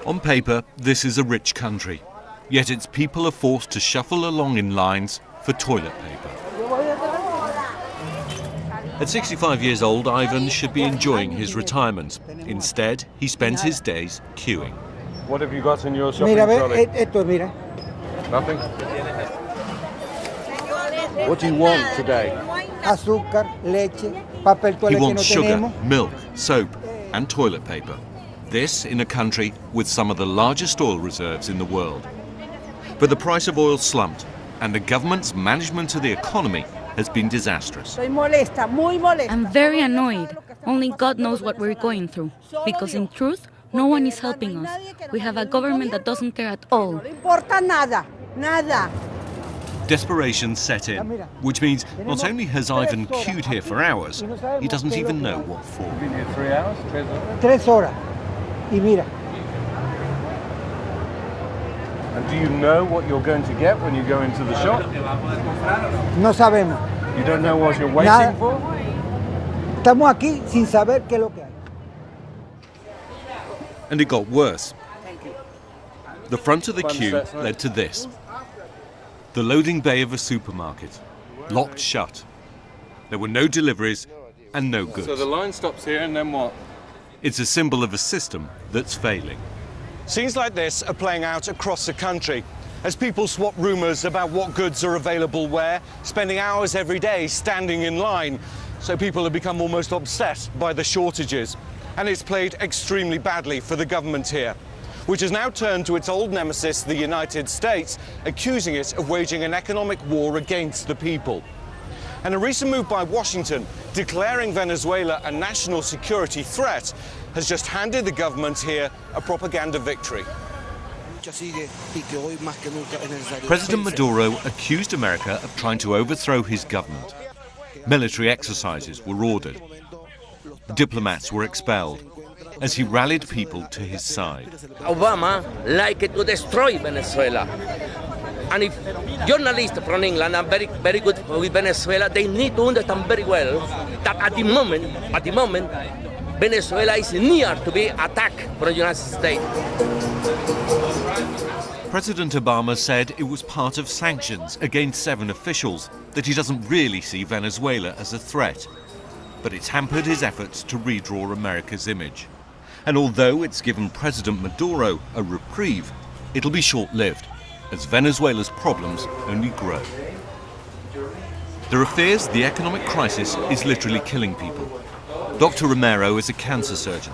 On paper, this is a rich country, yet its people are forced to shuffle along in lines for toilet paper. At 65 years old, Ivan should be enjoying his retirement. Instead, he spends his days queuing. What have you got in your shopping trolley? Nothing? What do you want today? He wants sugar, milk, soap and toilet paper. This in a country with some of the largest oil reserves in the world. But the price of oil slumped and the government's management of the economy has been disastrous. I'm very annoyed. Only God knows what we're going through. Because in truth, no one is helping us. We have a government that doesn't care at all. Desperation set in, which means not only has Ivan queued here for hours, he doesn't even know what for. You've been here 3 hours? 3 horas. Y mira. And do you know what you're going to get when you go into the shop? No sabemos. You don't know what you're waiting for? Estamos aquí sin saber qué es lo que hay. And it got worse. The front of the queue led to this. The loading bay of a supermarket, locked shut. There were no deliveries and no goods. So the line stops here and then what? It's a symbol of a system that's failing. Scenes like this are playing out across the country as people swap rumours about what goods are available where, spending hours every day standing in line. So people have become almost obsessed by the shortages. And it's played extremely badly for the government here, which has now turned to its old nemesis, the United States, accusing it of waging an economic war against the people. And a recent move by Washington, declaring Venezuela a national security threat, has just handed the government here a propaganda victory. President Maduro accused America of trying to overthrow his government. Military exercises were ordered. Diplomats were expelled as he rallied people to his side. Obama liked to destroy Venezuela. And if journalists from England are very good with Venezuela, they need to understand very well that at the moment, Venezuela is near to be attacked from the United States. President Obama said it was part of sanctions against 7 officials, that he doesn't really see Venezuela as a threat. But it's hampered his efforts to redraw America's image. And although it's given President Maduro a reprieve, it'll be short-lived, as Venezuela's problems only grow. There are fears the economic crisis is literally killing people. Dr. Romero is a cancer surgeon.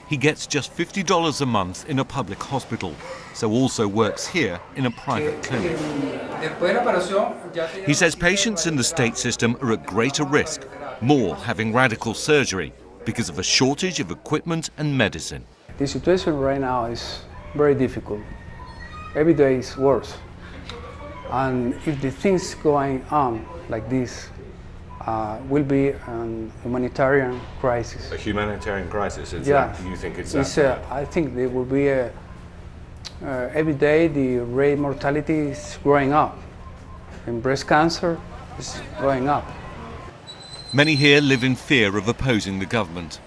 He gets just $50 a month in a public hospital, so also works here in a private clinic. He says patients in the state system are at greater risk, more having radical surgery, because of a shortage of equipment and medicine. The situation right now is very difficult. Every day is worse. And if the things going on like this, will be a humanitarian crisis. A humanitarian crisis? Yeah. You think it's that? I think there will be every day the rate mortality is growing up. And breast cancer is going up. Many here live in fear of opposing the government.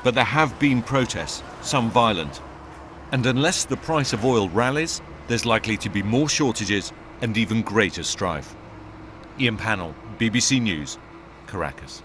But there have been protests, some violent. And unless the price of oil rallies, there's likely to be more shortages and even greater strife. Ian Pannell, BBC News, Caracas.